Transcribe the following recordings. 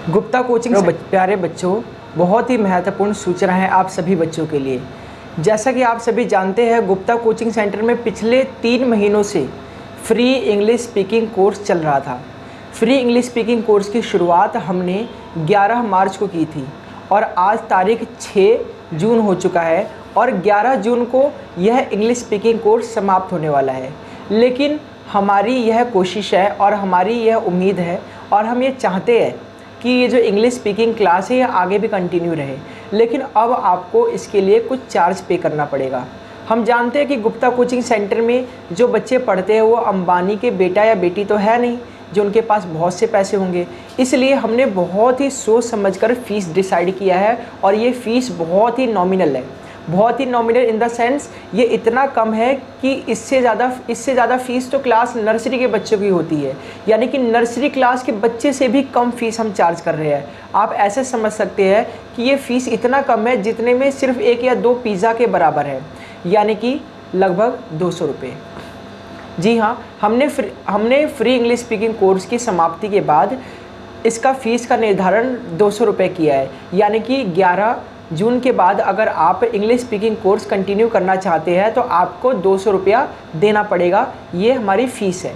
Gupta coaching प्यारे बच्चों, बहुत ही महत्वपूर्ण सूचना है आप सभी बच्चों के लिए। जैसा कि आप सभी जानते हैं, गुप्ता कोचिंग सेंटर में पिछले 3 महीनों से फ्री इंग्लिश स्पीकिंग कोर्स चल रहा था। फ्री इंग्लिश स्पीकिंग कोर्स की शुरुआत हमने 11 मार्च को की थी और आज तारीख 6 जून हो चुका है और 11 जून को यह इंग्लिश स्पीकिंग कोर्स समाप्त होने वाला है। लेकिन हमारी यह कोशिश है और हमारी यह उम्मीद है और हम ये चाहते हैं कि ये जो इंग्लिश स्पीकिंग क्लास है ये आगे भी कंटिन्यू रहे, लेकिन अब आपको इसके लिए कुछ चार्ज पे करना पड़ेगा। हम जानते हैं कि गुप्ता कोचिंग सेंटर में जो बच्चे पढ़ते हैं वो अंबानी के बेटा या बेटी तो है नहीं जो उनके पास बहुत से पैसे होंगे, इसलिए हमने बहुत ही सोच समझकर फ़ीस डिसाइड किया है और ये फ़ीस बहुत ही नॉमिनल है। बहुत ही नॉमिनल इन द सेंस ये इतना कम है कि इससे ज़्यादा फ़ीस तो क्लास नर्सरी के बच्चों की होती है, यानी कि नर्सरी क्लास के बच्चे से भी कम फ़ीस हम चार्ज कर रहे हैं। आप ऐसे समझ सकते हैं कि ये फ़ीस इतना कम है जितने में सिर्फ 1 या 2 पिज़्ज़ा के बराबर है, यानी कि लगभग 200 रुपये। जी हाँ, हमने फ्री इंग्लिश स्पीकिंग कोर्स की समाप्ति के बाद इसका फ़ीस का निर्धारण 200 रुपये किया है, यानी कि 11 जून के बाद अगर आप इंग्लिश स्पीकिंग कोर्स कंटिन्यू करना चाहते हैं तो आपको 200 रुपया देना पड़ेगा। ये हमारी फ़ीस है।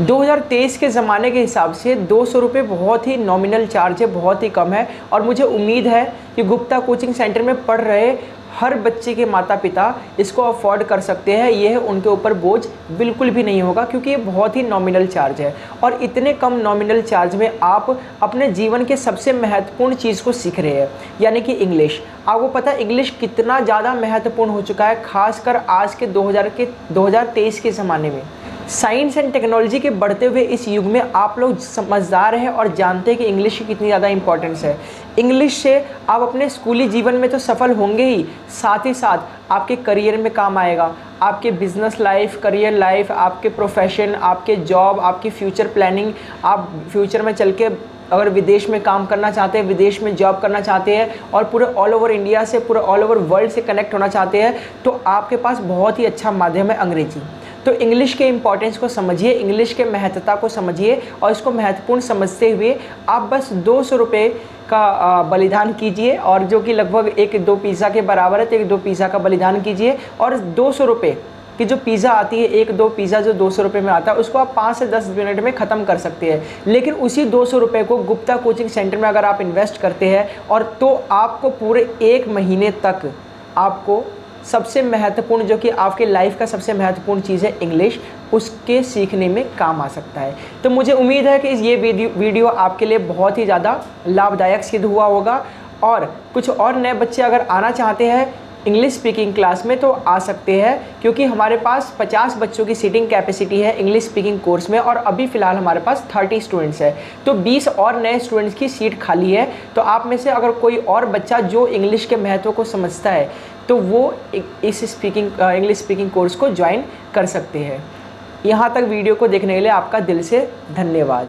2023 के ज़माने के हिसाब से 200 रुपये बहुत ही नॉमिनल चार्ज है, बहुत ही कम है और मुझे उम्मीद है कि गुप्ता कोचिंग सेंटर में पढ़ रहे हर बच्चे के माता पिता इसको अफोर्ड कर सकते हैं। यह उनके ऊपर बोझ बिल्कुल भी नहीं होगा क्योंकि ये बहुत ही नॉमिनल चार्ज है और इतने कम नॉमिनल चार्ज में आप अपने जीवन के सबसे महत्वपूर्ण चीज़ को सीख रहे हैं, यानी कि इंग्लिश। आपको पता है इंग्लिश कितना ज़्यादा महत्वपूर्ण हो चुका है, खासकर आज के 2023 के ज़माने में। साइंस एंड टेक्नोलॉजी के बढ़ते हुए इस युग में आप लोग समझदार हैं और जानते हैं कि इंग्लिश की कितनी ज़्यादा इंपॉर्टेंस है। इंग्लिश से आप अपने स्कूली जीवन में तो सफल होंगे ही, साथ ही साथ आपके करियर में काम आएगा। आपके बिजनेस लाइफ, करियर लाइफ, आपके प्रोफेशन, आपके जॉब, आपकी फ्यूचर प्लानिंग, आप फ्यूचर में चल के अगर विदेश में काम करना चाहते हैं, विदेश में जॉब करना चाहते हैं और पूरे ऑल ओवर इंडिया से, पूरे ऑल ओवर वर्ल्ड से कनेक्ट होना चाहते हैं, तो आपके पास बहुत ही अच्छा माध्यम है अंग्रेजी। तो इंग्लिश के इम्पॉर्टेंस को समझिए, इंग्लिश के महत्वता को समझिए और इसको महत्वपूर्ण समझते हुए आप बस 200 रुपये का बलिदान कीजिए और जो कि लगभग 1-2 पिज़्ज़ा के बराबर है, तो 1-2 पिज़्ज़ा का बलिदान कीजिए और 200 रुपये कि जो पिज़्ज़ा आती है, 1-2 पिज़्ज़ा जो 200 रुपये में आता है उसको आप 5 से 10 मिनट में ख़त्म कर सकते हैं। लेकिन उसी 200 रुपये को गुप्ता कोचिंग सेंटर में अगर आप इन्वेस्ट करते हैं और तो आपको पूरे 1 महीने तक आपको सबसे महत्वपूर्ण, जो कि आपके लाइफ का सबसे महत्वपूर्ण चीज़ है इंग्लिश, उसके सीखने में काम आ सकता है। तो मुझे उम्मीद है कि ये वीडियो आपके लिए बहुत ही ज़्यादा लाभदायक सिद्ध हुआ होगा और कुछ और नए बच्चे अगर आना चाहते हैं इंग्लिश स्पीकिंग क्लास में तो आ सकते हैं, क्योंकि हमारे पास 50 बच्चों की सीटिंग कैपेसिटी है इंग्लिश स्पीकिंग कोर्स में और अभी फ़िलहाल हमारे पास 30 स्टूडेंट्स है, तो 20 और नए स्टूडेंट्स की सीट खाली है। तो आप में से अगर कोई और बच्चा जो इंग्लिश के महत्व को समझता है तो वो इस इंग्लिश स्पीकिंग कोर्स को ज्वाइन कर सकते हैं। यहाँ तक वीडियो को देखने के लिए आपका दिल से धन्यवाद।